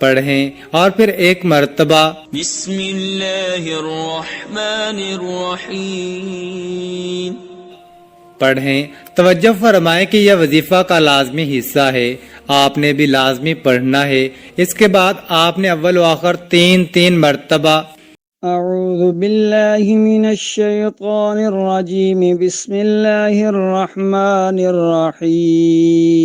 پڑھیں اور پھر ایک مرتبہ بسم اللہ الرحمن الرحیم پڑھیں۔ توجہ فرمائیں کہ یہ وظیفہ کا لازمی حصہ ہے، آپ نے بھی لازمی پڑھنا ہے۔ اس کے بعد آپ نے اول و آخر تین مرتبہ اعوذ باللہ من الشیطان الرجیم بسم اللہ الرحمن الرحیم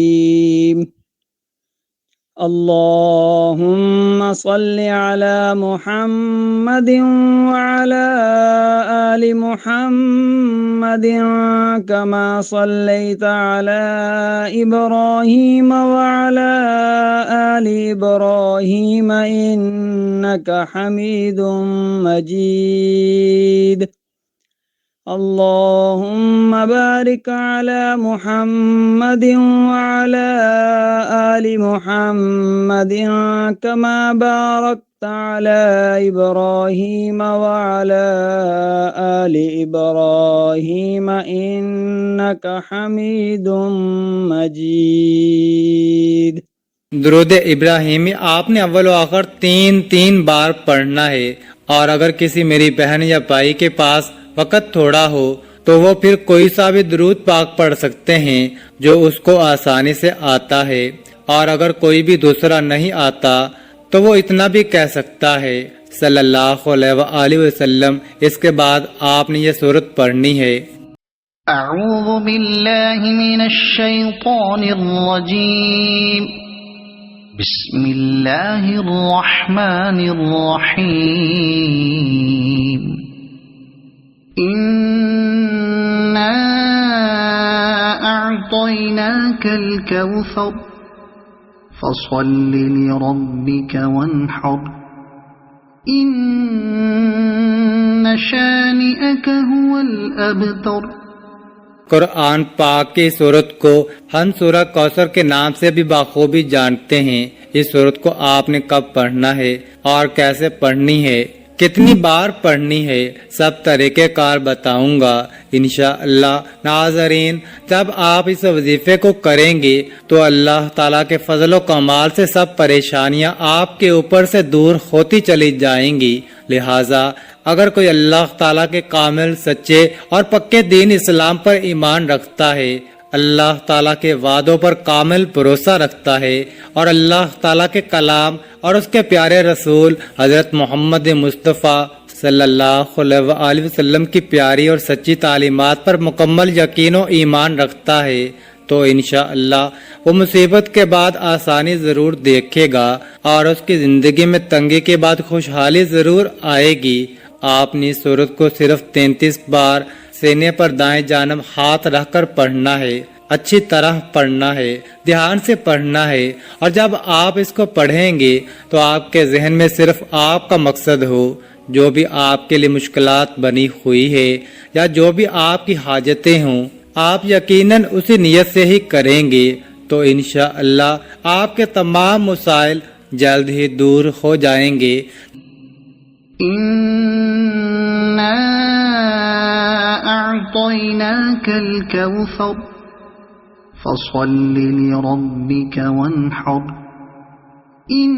اللہم صل علی محمد وعلی آل محمد کما صلیت علی ابراہیم وعلی آل ابراہیم انک حمید مجید اللهم بارك على محمد وعلى آل محمد كما باركت على إبراهيم وعلى آل إبراهيم إنك حميد مجيد۔ درود ابراہیمی آپ نے اول و آخر تین بار پڑھنا ہے، اور اگر کسی میری بہن یا بھائی کے پاس وقت تھوڑا ہو تو وہ پھر کوئی سا بھی درود پاک پڑھ سکتے ہیں جو اس کو آسانی سے آتا ہے، اور اگر کوئی بھی دوسرا نہیں آتا تو وہ اتنا بھی کہہ سکتا ہے صلی اللہ علیہ وآلہ وسلم۔ اس کے بعد آپ نے یہ سورت پڑھنی ہے۔ اعوذ باللہ من الشیطان الرجیم بسم اللہ الرحمن الرحیم إنا أعطيناك الكوثر فصل لربك وانحر إن شانئك هو الأبتر۔ قرآن پاک کی سورت کو ہم سورہ کوثر کے نام سے بھی بخوبی جانتے ہیں۔ اس سورت کو آپ نے کب پڑھنا ہے اور کیسے پڑھنی ہے، کتنی بار پڑھنی ہے، سب طریقہ کار بتاؤں گا انشاءاللہ۔ ناظرین، جب آپ اس وظیفے کو کریں گے تو اللہ تعالیٰ کے فضل و کمال سے سب پریشانیاں آپ کے اوپر سے دور ہوتی چلی جائیں گی۔ لہٰذا اگر کوئی اللہ تعالیٰ کے کامل، سچے اور پکے دین اسلام پر ایمان رکھتا ہے، اللہ تعالیٰ کے وعدوں پر کامل بھروسہ رکھتا ہے، اور اللہ تعالیٰ کے کلام اور اس کے پیارے رسول حضرت محمد مصطفیٰ صلی اللہ علیہ وآلہ وسلم کی پیاری اور سچی تعلیمات پر مکمل یقین و ایمان رکھتا ہے، تو انشاءاللہ وہ مصیبت کے بعد آسانی ضرور دیکھے گا، اور اس کی زندگی میں تنگی کے بعد خوشحالی ضرور آئے گی۔ آپ نے سورت کو صرف 33 بار سینے پر دائیں جانب ہاتھ رکھ کر پڑھنا ہے، اچھی طرح پڑھنا ہے، دھیان سے پڑھنا ہے، اور جب آپ اس کو پڑھیں گے تو آپ کے ذہن میں صرف آپ کا مقصد ہو، جو بھی آپ کے لیے مشکلات بنی ہوئی ہے یا جو بھی آپ کی حاجتیں ہوں، آپ یقیناً اسی نیت سے ہی کریں گے تو انشاءاللہ آپ کے تمام مسائل جلد ہی دور ہو جائیں گے۔ إنا أعطيناك الكوثر فصل لربك وانحر إن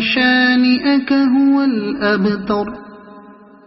شانئك هو الأبتر۔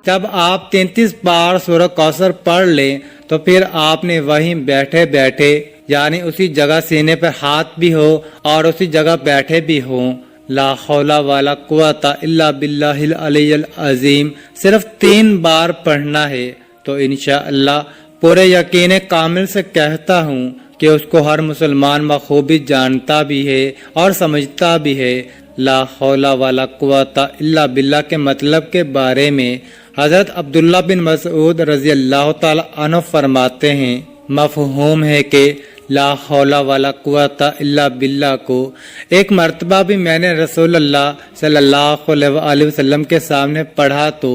جب آپ 33 بار سورہ کوثر پڑھ لیں تو پھر آپ نے وہیں بیٹھے بیٹھے، یعنی اسی جگہ سینے پہ ہاتھ بھی ہو اور اسی جگہ بیٹھے بھی ہوں، لا حول ولا قوت الا باللہ العلی العظیم صرف 3 بار پڑھنا ہے، تو انشاءاللہ پورے یقین کامل سے کہتا ہوں کہ اس کو ہر مسلمان بخوبی جانتا بھی ہے اور سمجھتا بھی ہے۔ لا حول ولا قوت الا باللہ کے مطلب کے بارے میں حضرت عبداللہ بن مسعود رضی اللہ تعالی عنہ فرماتے ہیں، مفہوم ہے کہ لا حول ولا قوت الا باللہ کو ایک مرتبہ بھی میں نے رسول اللہ صلی اللہ علیہ وآلہ وسلم کے سامنے پڑھا تو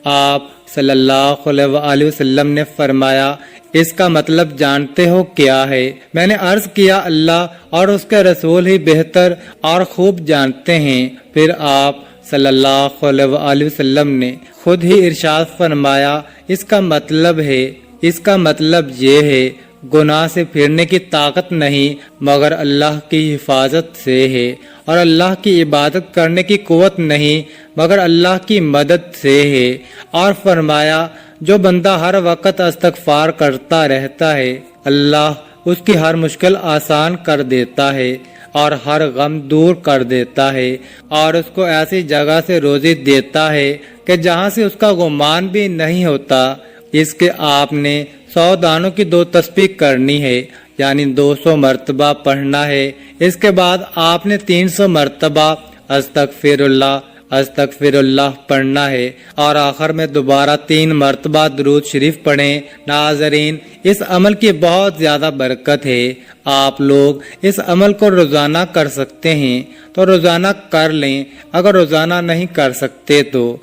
آپ صلی اللہ علیہ وآلہ وسلم نے فرمایا، اس کا مطلب جانتے ہو کیا ہے؟ میں نے عرض کیا، اللہ اور اس کے رسول ہی بہتر اور خوب جانتے ہیں۔ پھر آپ صلی اللہ علیہ وآلہ وسلم نے خود ہی ارشاد فرمایا، اس کا مطلب یہ ہے، گناہ سے پھرنے کی طاقت نہیں مگر اللہ کی حفاظت سے ہے، اور اللہ کی عبادت کرنے کی قوت نہیں مگر اللہ کی مدد سے ہے۔ اور فرمایا جو بندہ ہر وقت استغفار کرتا رہتا ہے اللہ اس کی ہر مشکل آسان کر دیتا ہے اور ہر غم دور کر دیتا ہے، اور اس کو ایسی جگہ سے روزی دیتا ہے کہ جہاں سے اس کا گمان بھی نہیں ہوتا۔ اس کے آپ نے 100 دانوں کی 2 تسبیح کرنی ہے، یعنی 200 مرتبہ پڑھنا ہے۔ اس کے بعد آپ نے 300 مرتبہ استغفر اللہ پڑھنا ہے، اور آخر میں دوبارہ 3 مرتبہ درود شریف پڑھیں۔ ناظرین، اس عمل کی بہت زیادہ برکت ہے۔ آپ لوگ اس عمل کو روزانہ کر سکتے ہیں تو روزانہ کر لیں، اگر روزانہ نہیں کر سکتے تو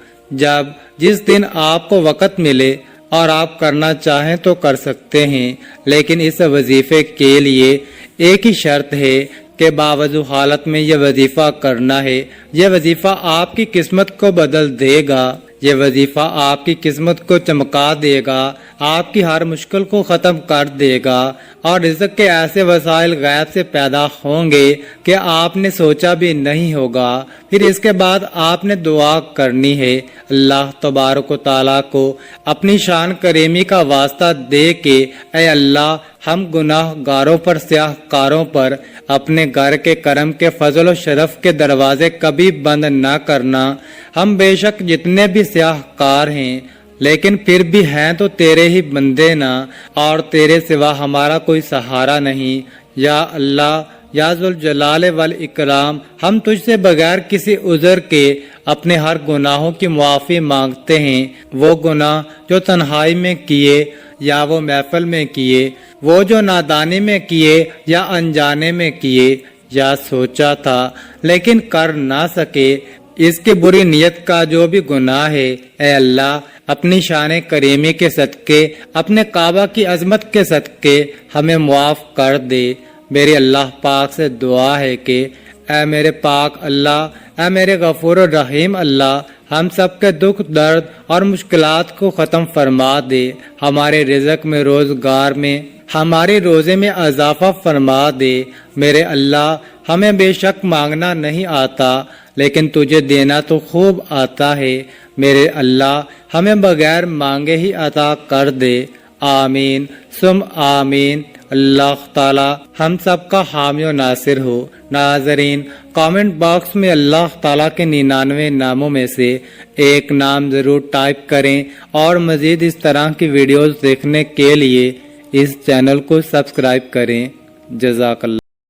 جس دن آپ کو وقت ملے اور آپ کرنا چاہیں تو کر سکتے ہیں، لیکن اس وظیفے کے لیے ایک ہی شرط ہے کہ باوضو حالت میں یہ وظیفہ کرنا ہے۔ یہ وظیفہ آپ کی قسمت کو بدل دے گا، یہ وظیفہ آپ کی قسمت کو چمکا دے گا، آپ کی ہر مشکل کو ختم کر دے گا، اور رزق کے ایسے وسائل غیب سے پیدا ہوں گے کہ آپ نے سوچا بھی نہیں ہوگا۔ پھر اس کے بعد آپ نے دعا کرنی ہے، اللہ تبارک و تعالیٰ کو اپنی شان کریمی کا واسطہ دے کے اے اللہ ہم گناہ گاروں پر سیاہ کاروں پر اپنے گھر کے کرم کے فضل و شرف کے دروازے کبھی بند نہ کرنا۔ ہم بے شک جتنے بھی سیاہ کار ہیں لیکن پھر بھی ہیں تو تیرے ہی بندے نا، اور تیرے سوا ہمارا کوئی سہارا نہیں۔ یا اللہ یا ذوالجلال والاکرام، ہم تجھ سے بغیر کسی عذر کے اپنے ہر گناہوں کی معافی مانگتے ہیں، وہ گناہ جو تنہائی میں کیے یا وہ محفل میں کیے، وہ جو نادانی میں کیے یا انجانے میں کیے، یا سوچا تھا لیکن کر نہ سکے، اس کی بری نیت کا جو بھی گناہ ہے، اے اللہ اپنی شان کریمی کے صدقے، اپنے کعبہ کی عظمت کے صدقے ہمیں معاف کر دے۔ میرے اللہ پاک سے دعا ہے کہ اے میرے پاک اللہ، اے میرے غفور الرحیم اللہ، ہم سب کے دکھ درد اور مشکلات کو ختم فرما دے، ہمارے رزق میں روزگار میں ہمارے روزے میں اضافہ فرما دے۔ میرے اللہ ہمیں بے شک مانگنا نہیں آتا لیکن تجھے دینا تو خوب آتا ہے، میرے اللہ ہمیں بغیر مانگے ہی عطا کر دے۔ آمین ثم آمین۔ اللہ تعالی ہم سب کا حامی و ناصر ہو۔ ناظرین، کامنٹ باکس میں اللہ تعالیٰ کے 99 ناموں میں سے ایک نام ضرور ٹائپ کریں، اور مزید اس طرح کی ویڈیوز دیکھنے کے لیے اس چینل کو سبسکرائب کریں۔ جزاک اللہ۔